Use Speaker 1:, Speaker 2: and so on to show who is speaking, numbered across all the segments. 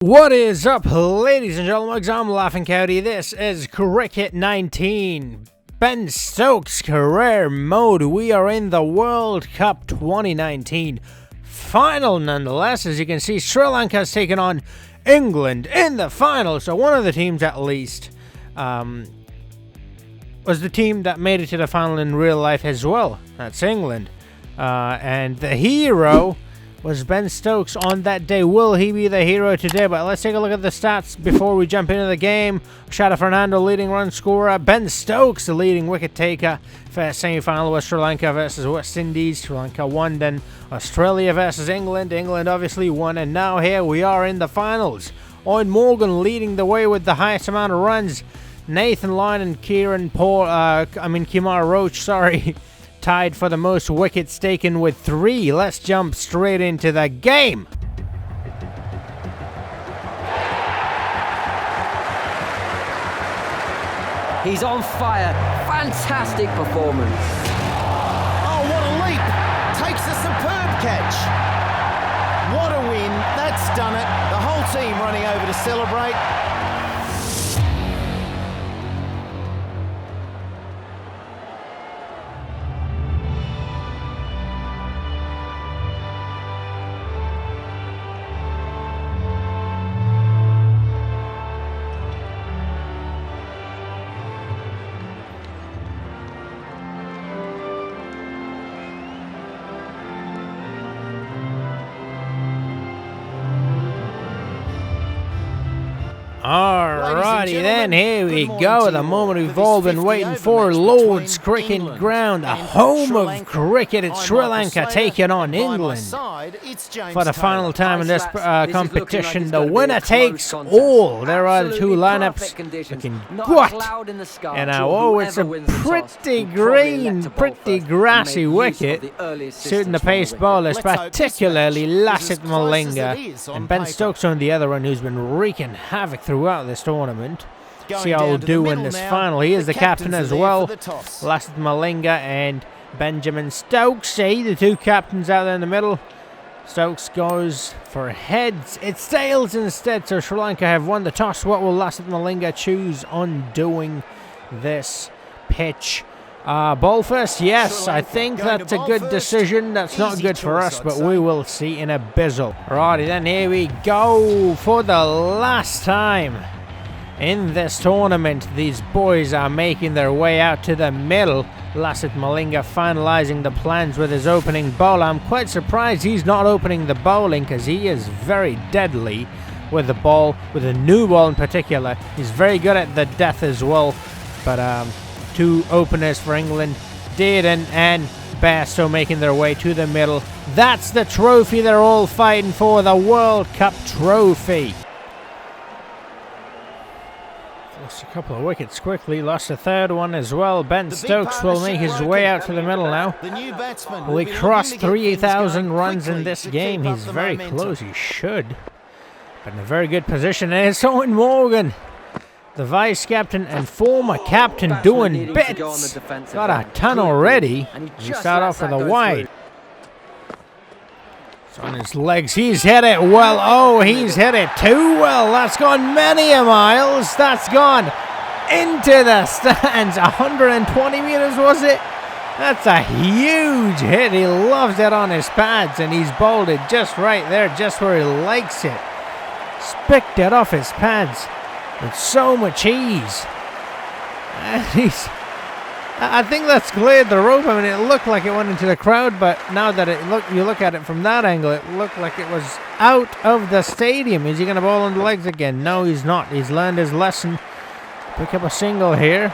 Speaker 1: What is up, ladies and gentlemen? I'm Laughing Coyote. This is Cricket 19. Ben Stokes career mode. We are in the World Cup 2019 final nonetheless. As you can see, Sri Lanka has taken on England in the final. So one of the teams at least was the team that made it to the final in real life as well. That's England. And the hero was Ben Stokes on that day. Will he be the hero today? But let's take a look at the stats before we jump into the game. Shada Fernando, leading run scorer. Ben Stokes, the leading wicket taker. First semi-final was Sri Lanka versus West Indies. Sri Lanka won. Then Australia versus England. England obviously won. And now here we are in the finals. Owen Morgan leading the way with the highest amount of runs. Nathan Lyon and Kemar Roach, tied for the most wickets taken with 3. Let's jump straight into the game.
Speaker 2: He's on fire. Fantastic performance.
Speaker 3: Oh, what a leap. Takes a superb catch. What a win. That's done it. The whole team running over to celebrate.
Speaker 1: Alrighty then, here we go, the moment we've all been waiting for. Lord's Cricket Ground, the home of cricket. It's Sri Lanka taking on England for the final time in this competition. The winner takes all. There are the two lineups looking good. And now, it's a pretty green, pretty grassy wicket, suiting the pace bowlers, particularly Lasith Malinga and Ben Stokes on the other one, who's been wreaking havoc throughout this tournament. See how he'll do in this final. He is the captain as well. Lasith Malinga and Benjamin Stokes, the two captains out there in the middle. Stokes goes for heads. It's tails instead, so Sri Lanka have won the toss. What will Lasith Malinga choose on doing this pitch? Ball first, yes, I think that's a good decision. That's not good for us, but we will see in a bizzle. Righty then, here we go. For the last time in this tournament, these boys are making their way out to the middle. Lasith Malinga finalizing the plans with his opening bowler. I'm quite surprised he's not opening the bowling, because he is very deadly with the ball, with the new ball in particular. He's very good at the death as well, but two openers for England, Dearden and Bairstow, making their way to the middle. That's the trophy they're all fighting for, the World Cup trophy. Lost a couple of wickets quickly, lost a third one as well. Ben Stokes will make his way out to the middle now. Will he cross 3,000 runs in this game? He's very close, he should. But in a very good position, and it's Owen Morgan, the vice captain and former captain, doing bits. Got a ton already. He start off with a wide. It's on his legs. He's hit it well. Oh, he's hit it too well. That's gone many a miles. That's gone into the stands. 120 meters, was it? That's a huge hit. He loves it on his pads, and he's bowled it just right there, just where he likes it. Spicked it off his pads with so much ease. And I think that's cleared the rope. I mean, it looked like it went into the crowd, but now that you look at it from that angle, it looked like it was out of the stadium. Is he going to bowl on the legs again? No, he's not. He's learned his lesson. Pick up a single here.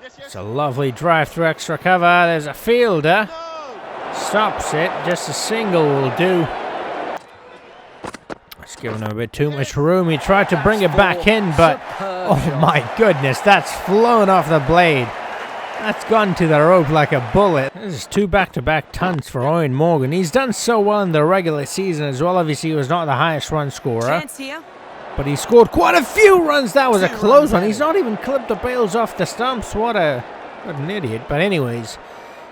Speaker 1: It's a lovely drive through extra cover. There's a fielder. Stops it. Just a single will do. It's given him a bit too much room. He tried to bring it back in, but oh my goodness, that's flown off the blade. That's gone to the rope like a bullet. This is 2 back-to-back tons for Owen Morgan. He's done so well in the regular season as well. Obviously, he was not the highest run scorer, but he scored quite a few runs. That was a close one. He's not even clipped the bails off the stumps. What an idiot. But anyways,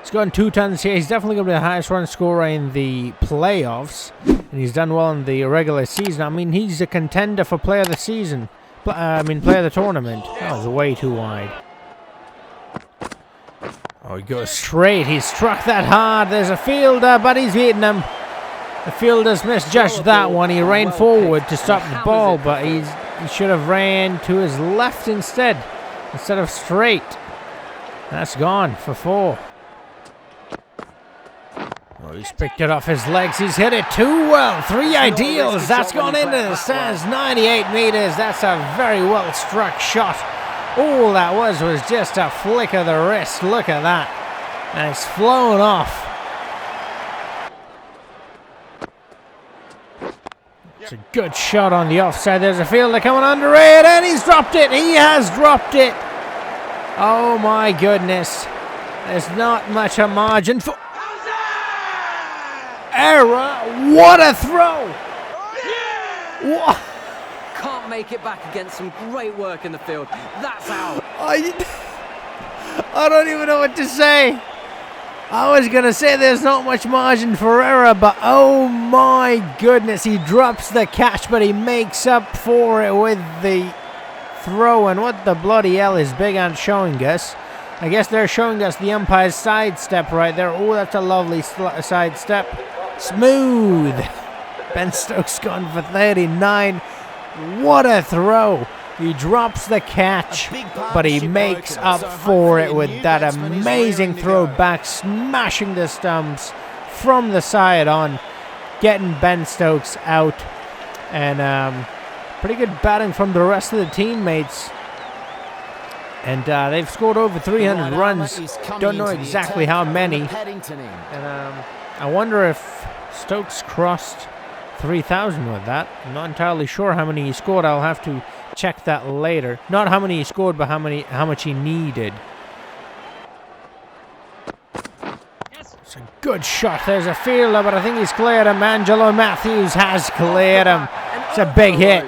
Speaker 1: He's gotten 2 tons here. He's definitely going to be the highest run scorer in the playoffs. And he's done well in the regular season. I mean, he's a contender for player of the season. Player of the tournament. That was way too wide. Oh, he goes straight. He struck that hard. There's a fielder, but he's beaten him. The fielder's misjudged that one. He ran forward to stop the ball, but he should have ran to his left instead of straight. That's gone for 4. Oh, he's picked it off his legs. He's hit it too well. 3 ideals. That's gone into the stands. 98 meters. That's a very well struck shot. All that was just a flick of the wrist. Look at that. And it's flown off. It's a good shot on the offside. There's a fielder coming under it, and he's dropped it. He has dropped it. Oh my goodness. There's not much a margin for error. What a throw. What?
Speaker 2: Can't make it back against some great work in the field. That's out.
Speaker 1: I don't even know what to say. I was going to say there's not much margin for error, but oh my goodness, he drops the catch, but he makes up for it with the throw. And what the bloody hell is Big Ant showing us? I guess they're showing us the umpire's sidestep right there. Oh, that's a lovely sidestep. Smooth. Ben Stokes gone for 39. What a throw. He drops the catch, but he makes up for it with that amazing throw back, smashing the stumps from the side on, getting Ben Stokes out. And pretty good batting from the rest of the teammates. And they've scored over 300 runs. Don't know exactly how many. And I wonder if Stokes crossed 3,000 with that. I'm not entirely sure how many he scored. I'll have to check that later. Not how many he scored, but how much he needed. It's a good shot. There's a fielder, but I think he's cleared him. Angelo Matthews has cleared him. It's a big hit.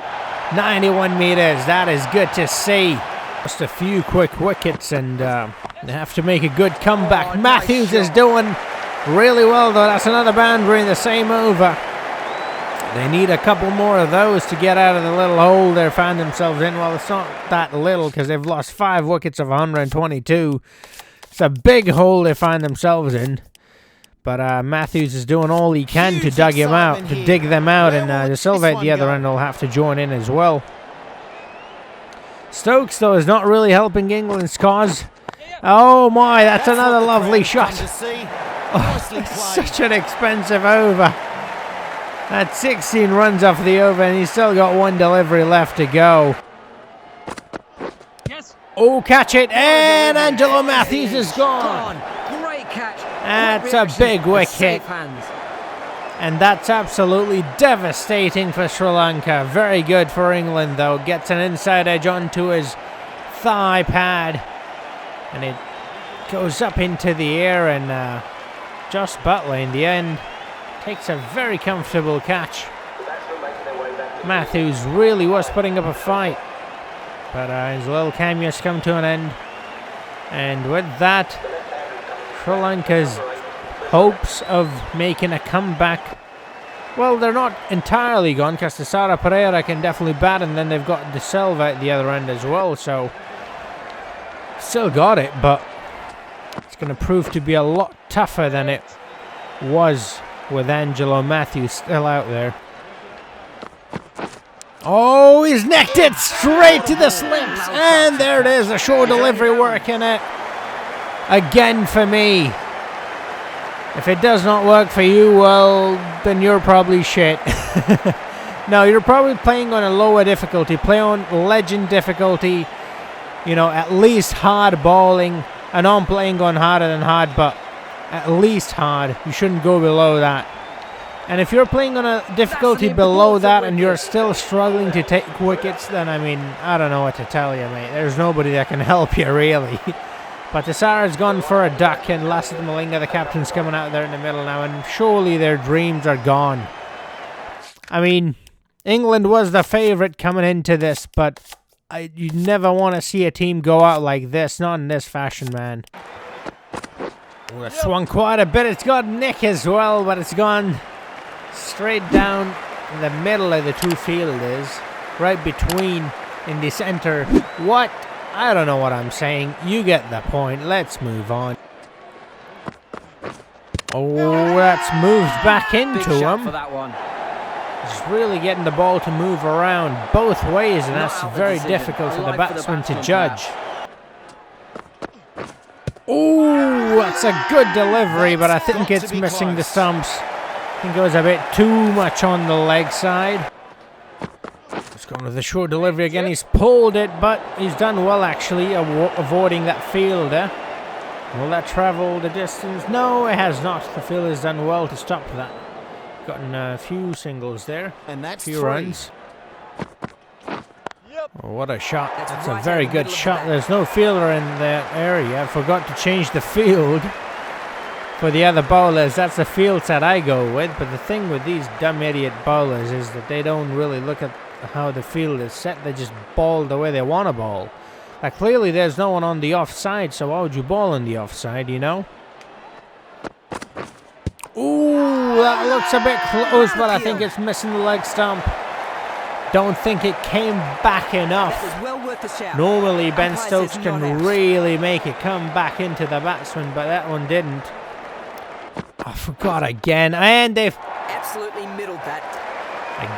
Speaker 1: 91 meters. That is good to see. Just a few quick wickets, and they have to make a good comeback. Matthews is doing really well, though. That's another boundary in the same over. They need a couple more of those to get out of the little hole they found themselves in. Well, it's not that little because they've lost 5 wickets of 122. It's a big hole they find themselves in. But Matthews is doing all he can to dig them out, and De Silva at the other end will have to join in as well. Stokes, though, is not really helping England's cause. Oh my, that's another lovely shot. Oh, it's such an expensive over. That's 16 runs off the over, and he's still got 1 delivery left to go.
Speaker 2: Yes.
Speaker 1: Oh, catch it, and Angelo Matthews is gone.
Speaker 2: Great catch.
Speaker 1: That's a big wicket. And that's absolutely devastating for Sri Lanka. Very good for England, though. Gets an inside edge onto his thigh pad. And it goes up into the air, and Josh Butler in the end takes a very comfortable catch. Matthews really was putting up a fight. But his little cameo's come to an end. And with that, Sri Lanka's hopes of making a comeback, well, they're not entirely gone, because Tisara Pereira can definitely bat, and then they've got De Silva at the other end as well, so still got it, but it's going to prove to be a lot tougher than it was with Angelo Matthews still out there. Oh, he's necked it straight to the slips, and there it is, a short delivery working it again for me. If it does not work for you, well, then you're probably shit. No, you're probably playing on a lower difficulty. Play on legend difficulty. You know, at least hard bowling. I know I'm playing on harder than hard, but at least hard. You shouldn't go below that. And if you're playing on a difficulty below that and you're still struggling to take wickets, then, I mean, I don't know what to tell you, mate. There's nobody that can help you, really. But Tisara's gone for a duck, and Lassit Malinga, the captain's coming out there in the middle now, and surely their dreams are gone. I mean, England was the favourite coming into this, but you never want to see a team go out like this, not in this fashion, man. Ooh, it swung quite a bit. It's got nick as well, but it's gone straight down in the middle of the two fielders, right between in the center. What? I don't know what I'm saying. You get the point. Let's move on. Oh, that's moved back into him.
Speaker 2: For that one.
Speaker 1: Just really getting the ball to move around both ways, and that's very difficult for the batsman to judge. Oh, that's a good delivery, but I think it's missing the stumps. I think it was a bit too much on the leg side. Just going with the short delivery again. He's pulled it, but he's done well actually, avoiding that fielder. Will that travel the distance? No, it has not. The fielder's done well to stop that. Gotten a few singles there.
Speaker 3: And that's
Speaker 1: few
Speaker 3: 3.
Speaker 1: runs. Oh, what a shot. That's a very good shot. There's no fielder in that area. I forgot to change the field for the other bowlers. That's the field set I go with. But the thing with these dumb idiot bowlers is that they don't really look at how the field is set. They just bowl the way they want to bowl. Like, clearly there's no one on the offside, so why would you bowl on the offside, you know? Ooh, that looks a bit close, but I think it's missing the leg stump. Don't think it came back enough. Normally, Ben Stokes can really make it come back into the batsman, but that one didn't. I forgot again, and they've
Speaker 2: absolutely middled that.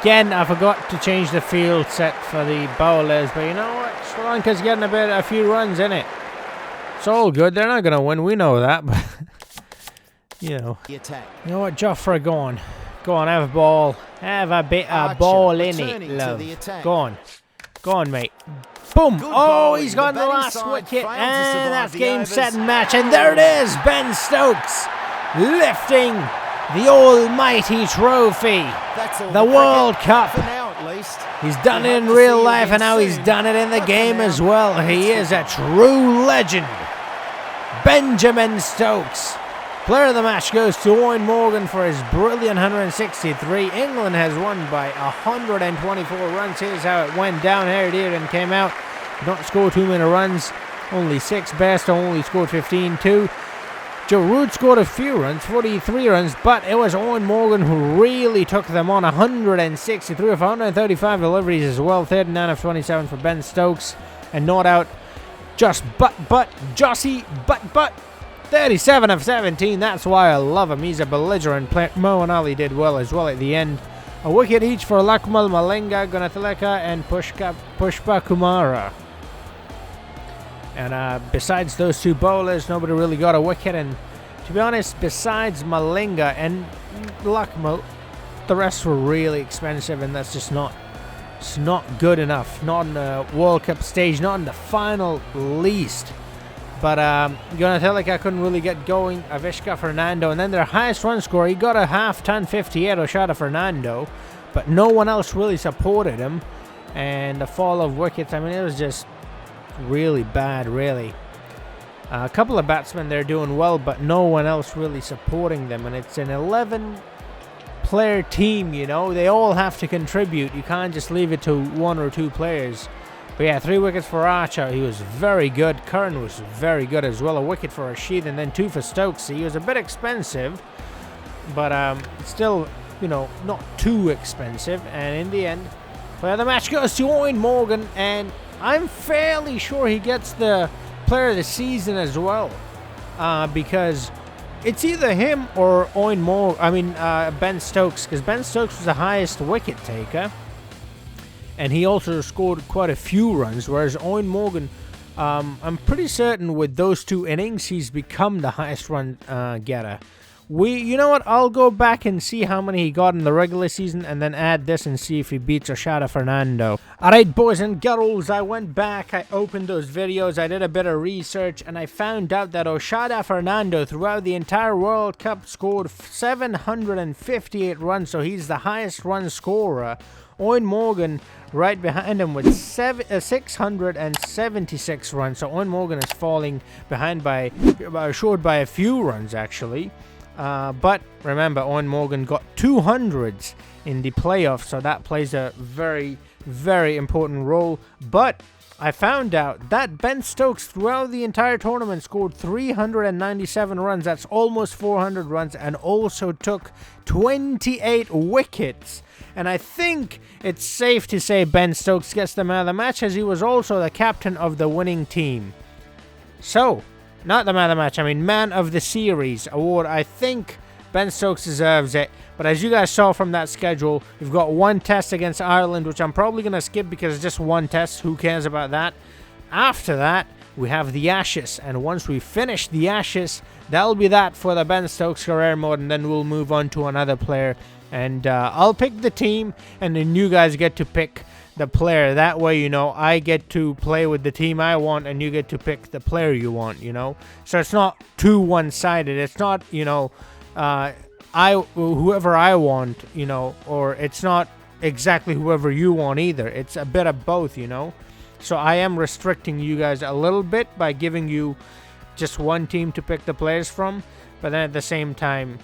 Speaker 1: Again, I forgot to change the field set for the bowlers, but you know what? Sri Lanka's getting a few runs in it. It's all good. They're not going to win. We know that, but you know. You know what, Jofra, go on. Go on, have a ball. Have a bit of ball in it, love. Go on. Go on, mate. Boom! Oh, he's got the last wicket, and that's game, set, and match. And there it is, Ben Stokes lifting the almighty trophy, the World Cup. He's done it in real life, and now he's done it in the game as well. He is a true legend. Benjamin Stokes. Player of the match goes to Owen Morgan for his brilliant 163. England has won by 124 runs. Here's how it went down. Here it is and came out. Don't score too many runs. Only 6. Best only scored 15 too. Joe Root scored a few runs, 43 runs, but it was Owen Morgan who really took them on. 163 of 135 deliveries as well. 39 of 27 for Ben Stokes. And not out just Jossie, 37 of 17. That's why I love him. He's a belligerent player. Moeen Ali did well as well at the end. A wicket each for Lakmal Malinga, Gunathilaka, and Pushpa Kumara. And besides those two bowlers, nobody really got a wicket. And to be honest, besides Malinga and Lakmal, the rest were really expensive, and that's just not good enough. Not in the World Cup stage, not in the final least. But Gunathilaka couldn't really get going. Avishka Fernando, and then their highest run scorer, he got a half-ton 58 Oshada Fernando, but no one else really supported him. And the fall of wickets, I mean, it was just really bad, really. A couple of batsmen, they're doing well, but no one else really supporting them. And it's an 11-player team, you know. They all have to contribute. You can't just leave it to 1 or 2 players. But yeah, 3 wickets for Archer. He was very good. Curran was very good as well. A wicket for Rashid, and then 2 for Stokes. He was a bit expensive, but still, you know, not too expensive. And in the end, well, the match goes to Owen Morgan, and I'm fairly sure he gets the player of the season as well, because it's either him or Ben Stokes, because Ben Stokes was the highest wicket taker, and he also scored quite a few runs, whereas Owen Morgan, I'm pretty certain with those 2 innings, he's become the highest run getter. You know what? I'll go back and see how many he got in the regular season, and then add this and see if he beats Oshada Fernando. Alright, boys and girls, I went back, I opened those videos, I did a bit of research, and I found out that Oshada Fernando throughout the entire World Cup scored 758 runs, so he's the highest run scorer. Owen Morgan right behind him with 676 runs, so Owen Morgan is falling behind short by a few runs actually. But remember, Owen Morgan got 200s in the playoffs, so that plays a very, very important role. But I found out that Ben Stokes throughout the entire tournament scored 397 runs. That's almost 400 runs, and also took 28 wickets. And I think it's safe to say Ben Stokes gets the man of the match, as he was also the captain of the winning team. So, not the man of the match, I mean man of the series award. I think Ben Stokes deserves it. But as you guys saw from that schedule, we've got one test against Ireland, which I'm probably going to skip because it's just one test. Who cares about that? After that, we have the Ashes. And once we finish the Ashes, that'll be that for the Ben Stokes career mode. And then we'll move on to another player. And I'll pick the team, and then you guys get to pick the player. That way, you know, I get to play with the team I want, and you get to pick the player you want, you know. So it's not too one-sided. It's not, you know, whoever I want, you know, or it's not exactly whoever you want either. It's a bit of both, you know. So I am restricting you guys a little bit by giving you just one team to pick the players from, but then at the same time,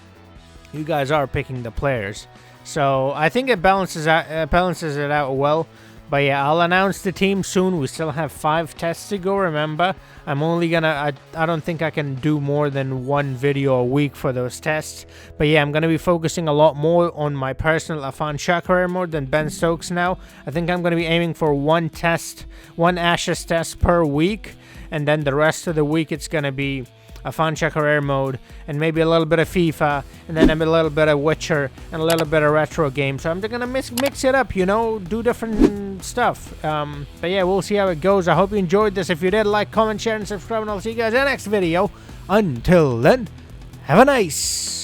Speaker 1: you guys are picking the players. So I think it balances it out well. But yeah, I'll announce the team soon. We still have 5 tests to go, remember. I'm only gonna, I don't think I can do more than 1 video a week for those tests. But yeah, I'm gonna be focusing a lot more on my personal Afan Shah career mode than Ben Stokes now. I think I'm gonna be aiming for 1 Ashes test per week. And then the rest of the week it's gonna be Afan Shah career mode, and maybe a little bit of FIFA, and then a little bit of Witcher, and a little bit of retro games. So I'm just gonna mix it up, you know, do different stuff. But yeah, we'll see how it goes. I hope you enjoyed this. If you did, like, comment, share, and subscribe, and I'll see you guys in the next video. Until then, have a nice